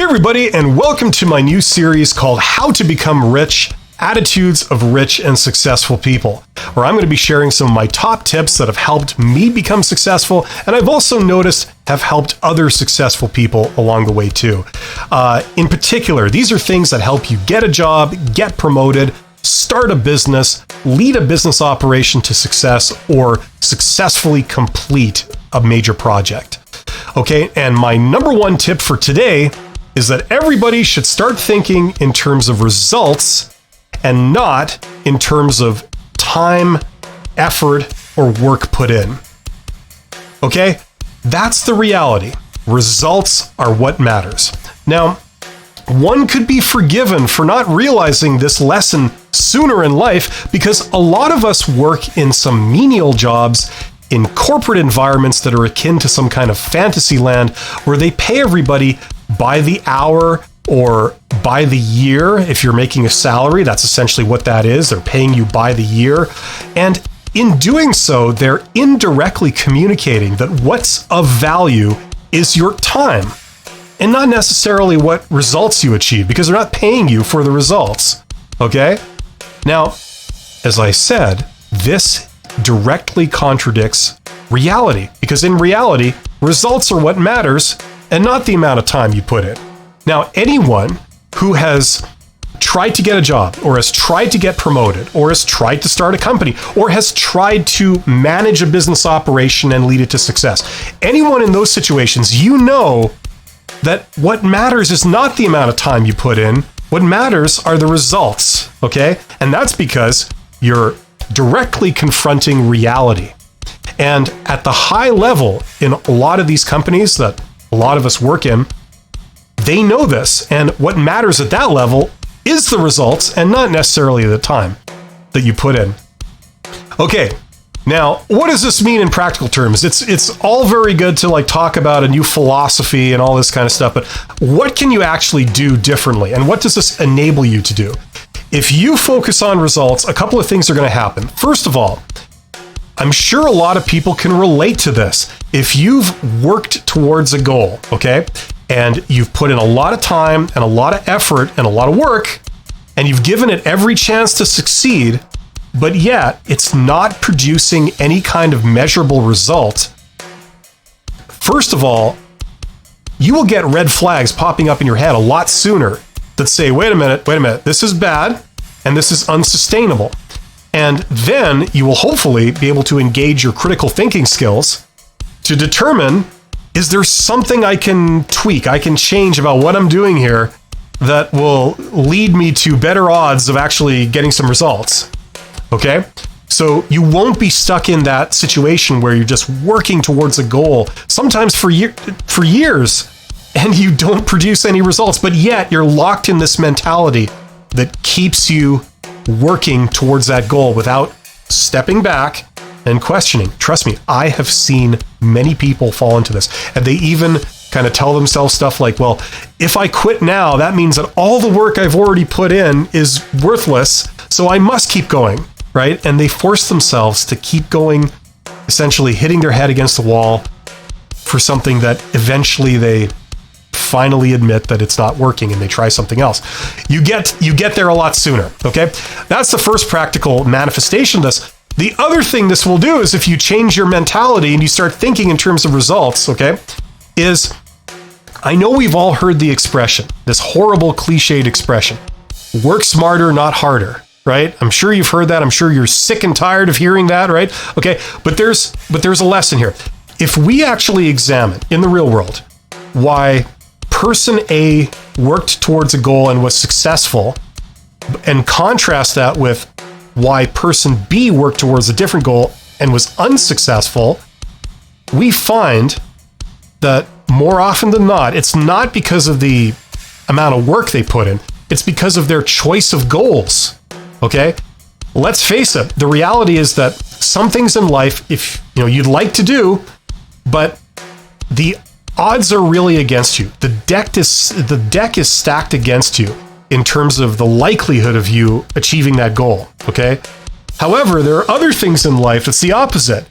everybody, and welcome to my new series called How to Become Rich, Attitudes of Rich and Successful People, where I'm going to be sharing some of my top tips that have helped me become successful, and I've also noticed have helped other successful people along the way too. In particular, these are things that help you get a job, get promoted, start a business, lead a business operation to success, or successfully complete a major project. Okay, and my number one tip for today is that everybody should start thinking in terms of results and not in terms of time, effort, or work put in. Okay, that's the reality. Results are what matters. Now, one could be forgiven for not realizing this lesson sooner in life because a lot of us work in some menial jobs in corporate environments that are akin to some kind of fantasy land where they pay everybody by the hour or by the year. If you're making a salary, that's essentially what that is. They're paying you by the year. And in doing so, they're indirectly communicating that what's of value is your time and not necessarily what results you achieve, because they're not paying you for the results. Okay? Now, as I said, this directly contradicts reality, because in reality, results are what matters and not the amount of time you put in. Now, anyone who has tried to get a job or has tried to get promoted or has tried to start a company or has tried to manage a business operation and lead it to success, anyone in those situations, you know that what matters is not the amount of time you put in. What matters are the results, okay? And that's because you're directly confronting reality. And at the high level in a lot of these companies that a lot of us work in, they know this. And what matters at that level is the results and not necessarily the time that you put in. Okay, now, what does this mean in practical terms? It's all very good to talk about a new philosophy and all this kind of stuff, but what can you actually do differently? And what does this enable you to do? If you focus on results, a couple of things are going to happen. First of all, I'm sure a lot of people can relate to this. If you've worked towards a goal, okay, and you've put in a lot of time and a lot of effort and a lot of work, and you've given it every chance to succeed, but yet it's not producing any kind of measurable result, first of all, you will get red flags popping up in your head a lot sooner that say, wait a minute, this is bad and this is unsustainable. And then you will hopefully be able to engage your critical thinking skills to determine, is there something I can tweak, I can change about what I'm doing here that will lead me to better odds of actually getting some results? Okay? So you won't be stuck in that situation where you're just working towards a goal, sometimes for years, and you don't produce any results, but yet you're locked in this mentality that keeps you working towards that goal without stepping back and questioning. Trust me, I have seen many people fall into this, and they even kind of tell themselves stuff like, well, if I quit now, that means that all the work I've already put in is worthless, so I must keep going, right? And they force themselves to keep going, essentially hitting their head against the wall for something that eventually they finally admit that it's not working and they try something else. You get there a lot sooner, okay? That's the first practical manifestation of this. The other thing this will do is if you change your mentality and you start thinking in terms of results, okay, is I know we've all heard the expression, this horrible cliched expression, work smarter, not harder, right? I'm sure you've heard that. I'm sure you're sick and tired of hearing that, right? Okay, but there's a lesson here. If we actually examine in the real world why person A worked towards a goal and was successful, and contrast that with why person B worked towards a different goal and was unsuccessful, we find that more often than not, it's not because of the amount of work they put in, it's because of their choice of goals, okay? Let's face it, the reality is that some things in life, if you'd like to do, but the odds are really against you. The deck is stacked against you in terms of the likelihood of you achieving that goal, okay? However, there are other things in life that's the opposite.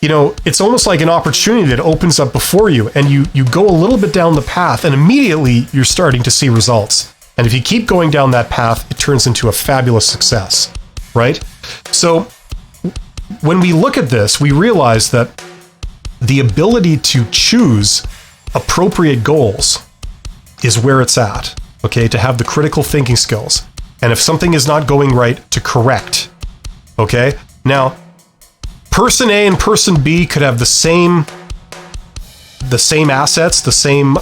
it's almost like an opportunity that opens up before you, and you go a little bit down the path, and immediately you're starting to see results. And if you keep going down that path, it turns into a fabulous success, right? So when we look at this, we realize that the ability to choose appropriate goals is where it's at, okay? To have the critical thinking skills. And if something is not going right, to correct, okay? Now, person A and person B could have the same assets, the same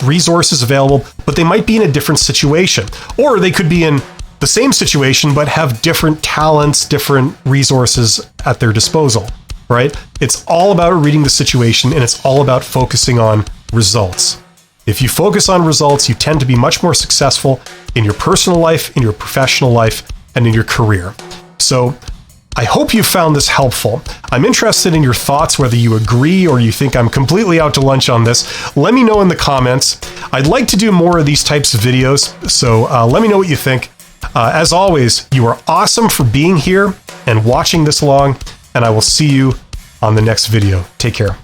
resources available, but they might be in a different situation. Or they could be in the same situation, but have different talents, different resources at their disposal, right? It's all about reading the situation, and it's all about focusing on results. If you focus on results, you tend to be much more successful in your personal life, in your professional life, and in your career. So I hope you found this helpful. I'm interested in your thoughts, whether you agree or you think I'm completely out to lunch on this. Let me know in the comments. I'd like to do more of these types of videos, so let me know what you think. As always, you are awesome for being here and watching this long, and I will see you on the next video. Take care.